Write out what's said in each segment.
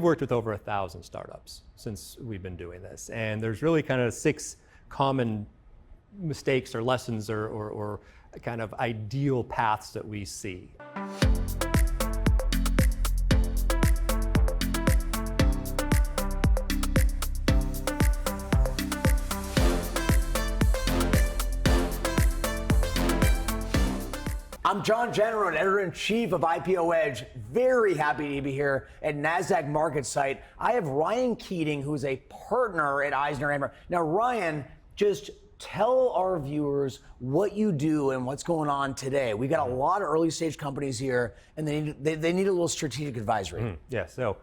we've worked with over 1,000 startups since we've been doing this. And there's really kind of 6 common mistakes or lessons or kind of ideal paths that we see. I'm John General, Editor-in-Chief of IPO Edge. Very happy to be here at Nasdaq MarketSite. I have Ryan Keating, who's a partner at EisnerAmper. Now, Ryan, just tell our viewers what you do and what's going on today. We got a lot of early stage companies here, and they need a little strategic advisory. Yeah, so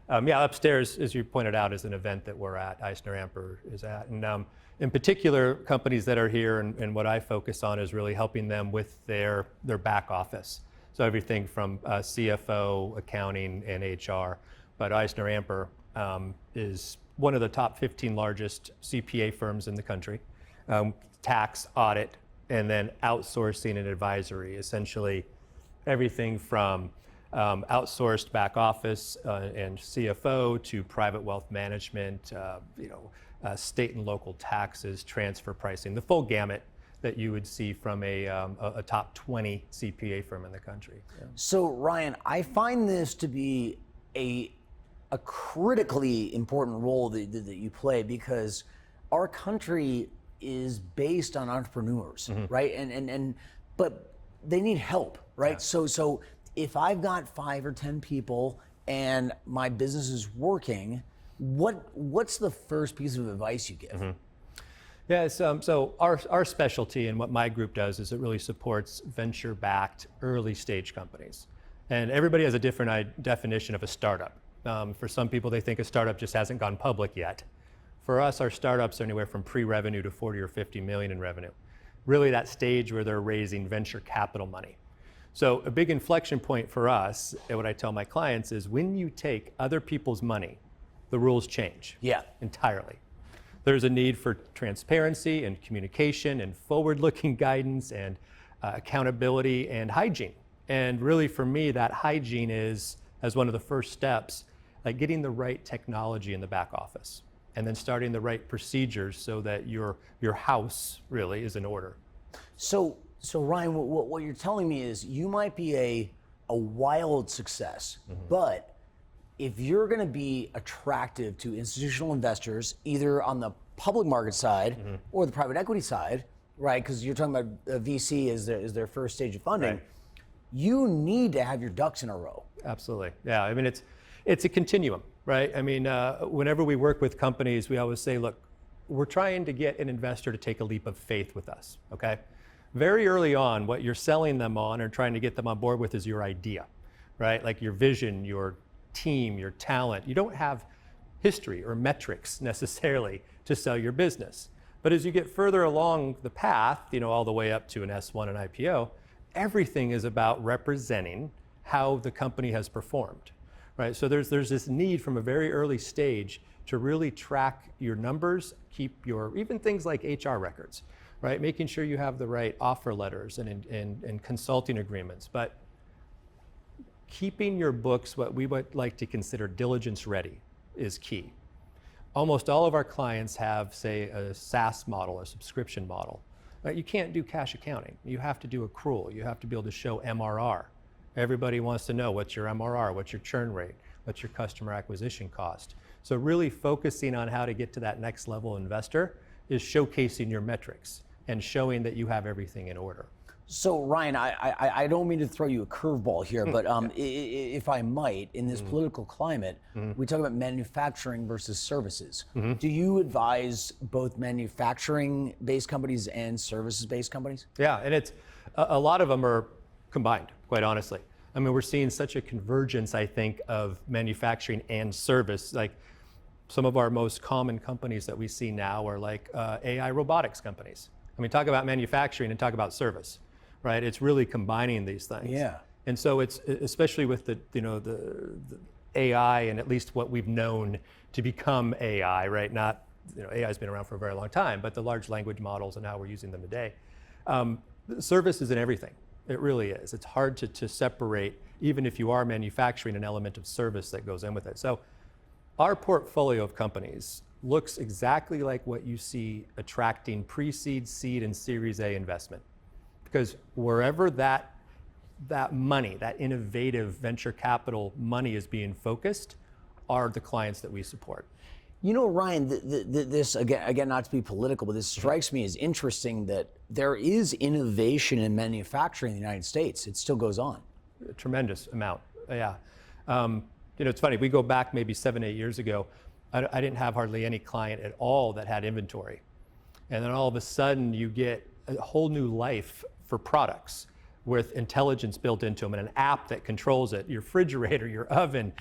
upstairs, as you pointed out, is an event that we're at, EisnerAmper is at. And in particular, companies that are here and what I focus on is really helping them with their back office. So everything from CFO, accounting, and HR. But EisnerAmper is one of the top 15 largest CPA firms in the country. Tax, audit, and then outsourcing and advisory, essentially everything from outsourced back office and CFO to private wealth management, state and local taxes, transfer pricing, the full gamut that you would see from a top 20 CPA firm in the country. Yeah. So Ryan, I find this to be a critically important role that you play, because our country is based on entrepreneurs, right? But they need help, right? Yeah. So if I've got 5 or 10 people and my business is working, what's the first piece of advice you give? Yeah, so our specialty and what my group does is it really supports venture-backed early stage companies. And everybody has a different definition of a startup. For some people, they think a startup just hasn't gone public yet. For us, our startups are anywhere from pre-revenue to 40 or 50 million in revenue. Really that stage where they're raising venture capital money. So a big inflection point for us, and what I tell my clients is when you take other people's money, the rules change entirely. There's a need for transparency and communication and forward-looking guidance and accountability and hygiene. And really for me, that hygiene is, as one of the first steps, like getting the right technology in the back office and then starting the right procedures so that your house really is in order. So Ryan, what you're telling me is you might be a wild success, but if you're going to be attractive to institutional investors, either on the public market side or the private equity side, right? Because you're talking about VC as their first stage of funding, you need to have your ducks in a row. Absolutely, yeah. I mean, it's a continuum, right? I mean, whenever we work with companies, we always say, look, we're trying to get an investor to take a leap of faith with us, okay? Very early on, what you're selling them on or trying to get them on board with is your idea, right? Like your vision, your team, your talent. You don't have history or metrics necessarily to sell your business. But as you get further along the path, all the way up to an S1 and IPO, everything is about representing how the company has performed, right? So there's this need from a very early stage to really track your numbers, keep even things like HR records, right? Making sure you have the right offer letters and consulting agreements, but keeping your books, what we would like to consider diligence ready, is key. Almost all of our clients have, say, a SaaS model, a subscription model. Right? You can't do cash accounting. You have to do accrual. You have to be able to show MRR. Everybody wants to know what's your MRR, what's your churn rate, what's your customer acquisition cost. So really focusing on how to get to that next level investor is showcasing your metrics and showing that you have everything in order. So Ryan, I don't mean to throw you a curveball here, but if I might, in this political climate, we talk about manufacturing versus services. Do you advise both manufacturing-based companies and services-based companies? Yeah, and it's a lot of them are combined, quite honestly. I mean, we're seeing such a convergence, I think, of manufacturing and service. Like some of our most common companies that we see now are like AI robotics companies. I mean, talk about manufacturing and talk about service. Right, it's really combining these things. Yeah. And so it's especially with the AI and at least what we've known to become AI, right? Not AI has been around for a very long time, but the large language models and how we're using them today. Service is in everything. It really is. It's hard to separate, even if you are manufacturing, an element of service that goes in with it. So our portfolio of companies looks exactly like what you see attracting pre-seed, seed, and Series A investment. Because wherever that money, that innovative venture capital money is being focused, are the clients that we support. You know, Ryan, this, again, not to be political, but this strikes me as interesting that there is innovation in manufacturing in the United States. It still goes on. A tremendous amount, yeah. It's funny, we go back maybe 7, 8 years ago, I didn't have hardly any client at all that had inventory. And then all of a sudden you get a whole new life for products with intelligence built into them and an app that controls it, your refrigerator, your oven.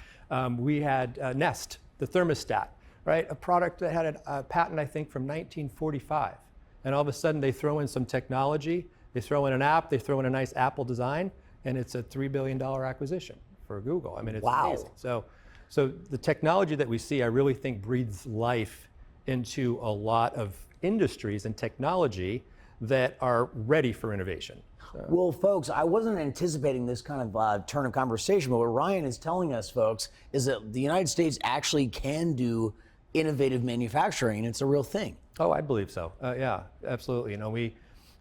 We had Nest, the thermostat, right? A product that had a patent, I think, from 1945. And all of a sudden they throw in some technology, they throw in an app, they throw in a nice Apple design, and it's a $3 billion acquisition for Google. I mean, it's amazing. So the technology that we see, I really think breathes life into a lot of industries and technology that are ready for innovation. So. Well, folks, I wasn't anticipating this kind of turn of conversation, but what Ryan is telling us, folks, is that the United States actually can do innovative manufacturing, and it's a real thing. Oh, I believe so. Yeah, absolutely.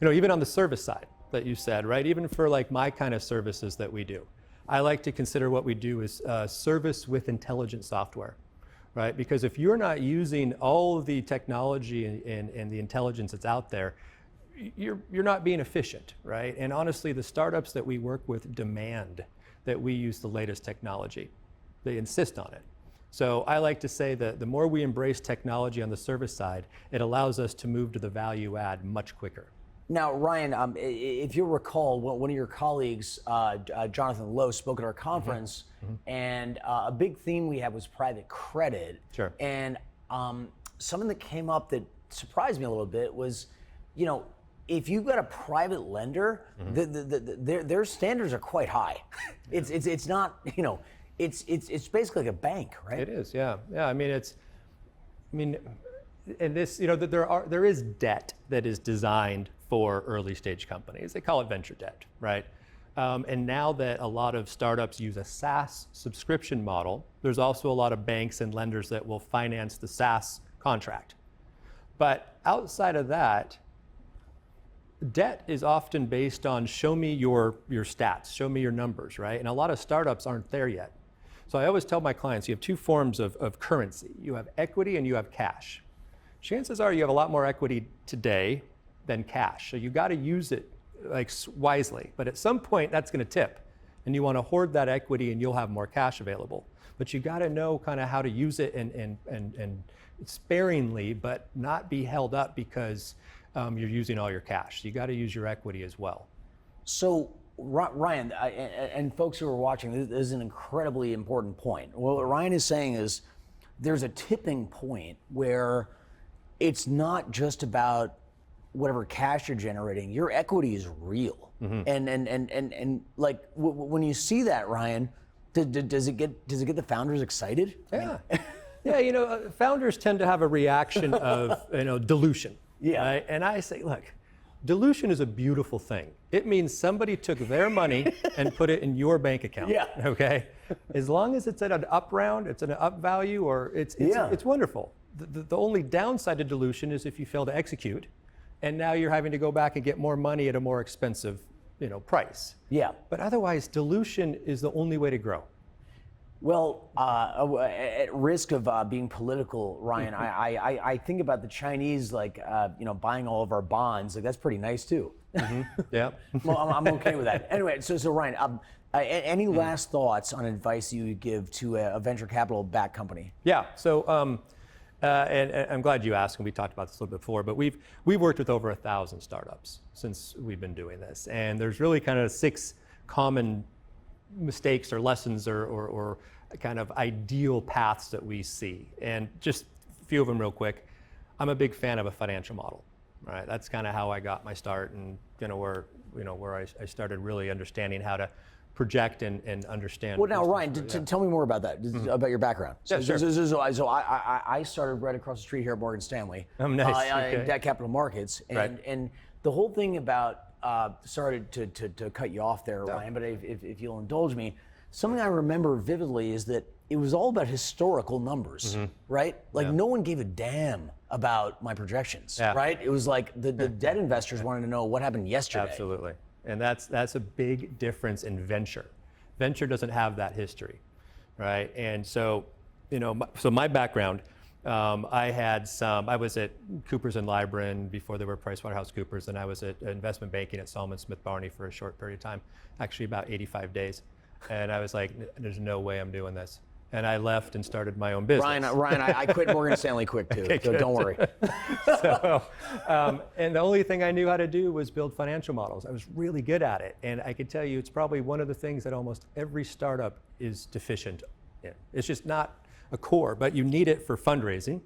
Even on the service side that you said, right? Even for like my kind of services that we do, I like to consider what we do as service with intelligent software, right? Because if you're not using all of the technology and the intelligence that's out there, you're not being efficient, right? And honestly, the startups that we work with demand that we use the latest technology. They insist on it. So I like to say that the more we embrace technology on the service side, it allows us to move to the value add much quicker. Now, Ryan, if you recall, one of your colleagues, Jonathan Lowe, spoke at our conference, and a big theme we had was private credit. Sure. And something that came up that surprised me a little bit was, if you've got a private lender, their standards are quite high. It's not, it's basically like a bank, right? It is, yeah. And this, there is debt that is designed for early stage companies. They call it venture debt, right? And now that a lot of startups use a SaaS subscription model, there's also a lot of banks and lenders that will finance the SaaS contract. But outside of that, debt is often based on show me your stats, show me your numbers, right? And a lot of startups aren't there yet. So I always tell my clients, you have two forms of currency. You have equity and you have cash. Chances are you have a lot more equity today than cash. So you got to use it wisely. But at some point that's going to tip and you want to hoard that equity and you'll have more cash available. But you got to know kind of how to use it and sparingly, but not be held up because you're using all your cash. You got to use your equity as well. So Ryan, and folks who are watching, this is an incredibly important point. What Ryan is saying is there's a tipping point where it's not just about whatever cash you're generating. Your equity is real. And like when you see that, Ryan, does it get the founders excited? Yeah. Yeah, founders tend to have a reaction of dilution. Yeah. Right? And I say, look, dilution is a beautiful thing. It means somebody took their money and put it in your bank account. Yeah. Okay. As long as it's at an up round, it's an up value, or it's wonderful. The only downside to dilution is if you fail to execute, and now you're having to go back and get more money at a more expensive, price. Yeah. But otherwise, dilution is the only way to grow. Well, at risk of being political, Ryan, I think about the Chinese, buying all of our bonds. Like, that's pretty nice too. Yeah. Well, I'm okay with that. Anyway, so Ryan, any last thoughts on advice you would give to a venture capital backed company? Yeah. So, and I'm glad you asked, and we talked about this a little bit before, but we've worked with over 1,000 startups since we've been doing this, and there's really kind of 6 common mistakes or lessons or kind of ideal paths that we see. And just a few of them real quick. I'm a big fan of a financial model, right? That's kind of how I got my start and where I started really understanding how to project and understand. Well, now, Ryan, tell me more about that, about your background. Yeah, sure. So I started right across the street here at Morgan Stanley. Oh, nice. Okay. Debt capital markets. And the whole thing about, sorry to cut you off there, Ryan, but if you'll indulge me, something I remember vividly is that it was all about historical numbers, right? Like no one gave a damn about my projections, right? It was like the debt investors wanted to know what happened yesterday. Absolutely. And that's a big difference in venture. Venture doesn't have that history, right? And so, so my background, I was at Coopers and Lybrand before they were PricewaterhouseCoopers, and I was at investment banking at Salomon Smith Barney for a short period of time, actually about 85 days. And I was like, there's no way I'm doing this. And I left and started my own business. Ryan, I quit Morgan Stanley quick too, okay, so don't worry. So, and the only thing I knew how to do was build financial models. I was really good at it. And I can tell you, it's probably one of the things that almost every startup is deficient in. It's just not a core, but you need it for fundraising,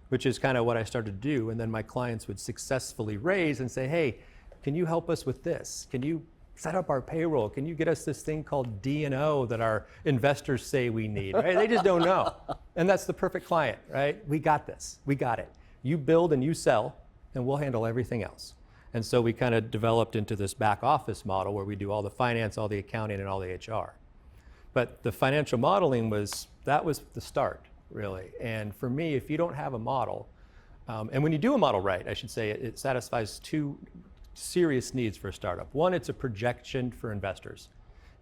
which is kind of what I started to do. And then my clients would successfully raise and say, hey, can you help us with this? Can you set up our payroll? Can you get us this thing called D&O that our investors say we need, right? They just don't know. And that's the perfect client, right? We got this, we got it. You build and you sell, and we'll handle everything else. And so we kind of developed into this back office model where we do all the finance, all the accounting, and all the HR. But the financial modeling that was the start, really. And for me, if you don't have a model, and when you do a model right, I should say, it satisfies two serious needs for a startup. One, it's a projection for investors.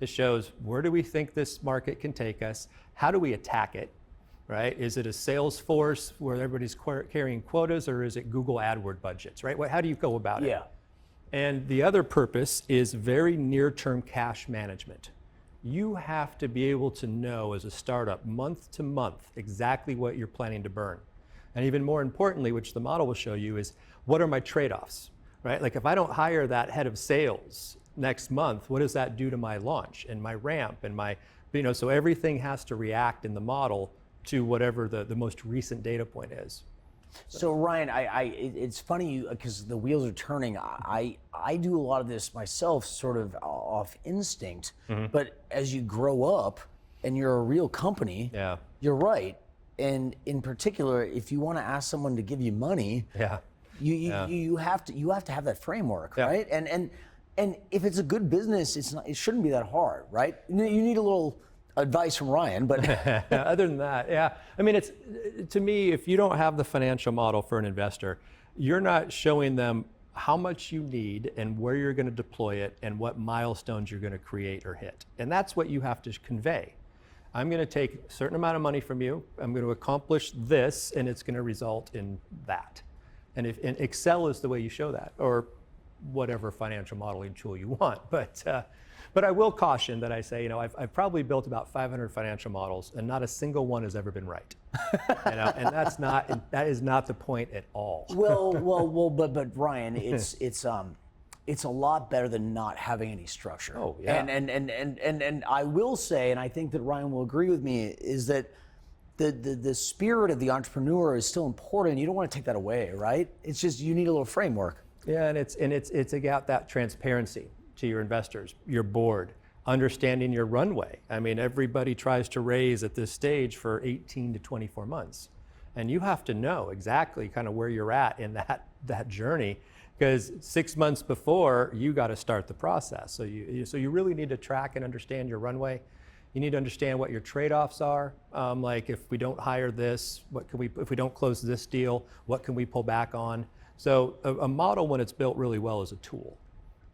It shows where do we think this market can take us? How do we attack it, right? Is it a sales force where everybody's carrying quotas, or is it Google AdWords budgets, right? How do you go about it? Yeah. And the other purpose is very near-term cash management. You have to be able to know as a startup month to month exactly what you're planning to burn. And even more importantly, which the model will show you, is what are my trade-offs? Right? Like if I don't hire that head of sales next month, what does that do to my launch and my ramp and my, so everything has to react in the model to whatever the most recent data point is. So Ryan, it's funny because the wheels are turning. I do a lot of this myself, sort of off instinct, but as you grow up and you're a real company, you're right. And in particular, if you want to ask someone to give you money, you have to have that framework, right? And if it's a good business, it shouldn't be that hard, right? You need a little advice from Ryan, but other than that, I mean, it's to me, if you don't have the financial model for an investor, you're not showing them how much you need and where you're going to deploy it and what milestones you're going to create or hit. And that's what you have to convey. I'm going to take a certain amount of money from you. I'm going to accomplish this, and it's going to result in that. And Excel is the way you show that, or whatever financial modeling tool you want. But I will caution that I say, I've probably built about 500 financial models, and not a single one has ever been right. And that is not the point at all. But Ryan, it's a lot better than not having any structure. Oh yeah. And I will say, and I think that Ryan will agree with me, is that the spirit of the entrepreneur is still important. You don't want to take that away, right? It's just you need a little framework. Yeah, and it's about that transparency to your investors, your board, understanding your runway. I mean, everybody tries to raise at this stage for 18 to 24 months. And you have to know exactly kind of where you're at in that journey, because 6 months before, you got to start the process. So you really need to track and understand your runway. You need to understand what your trade-offs are. Like if we don't hire this, if we don't close this deal, what can we pull back on? So a model, when it's built really well, is a tool.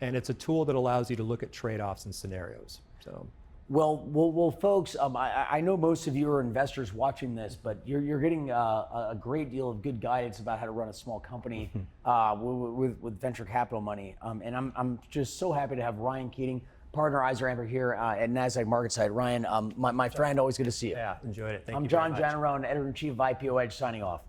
And it's a tool that allows you to look at trade-offs and scenarios. So, well, folks, I know most of you are investors watching this, but you're getting a great deal of good guidance about how to run a small company with venture capital money. And I'm just so happy to have Ryan Keating, partner EisnerAmper here at Nasdaq MarketSite. Ryan, my friend, always good to see you. Yeah, enjoyed it. Thank you. I'm John Janarone, editor-in-chief of IPO Edge, signing off.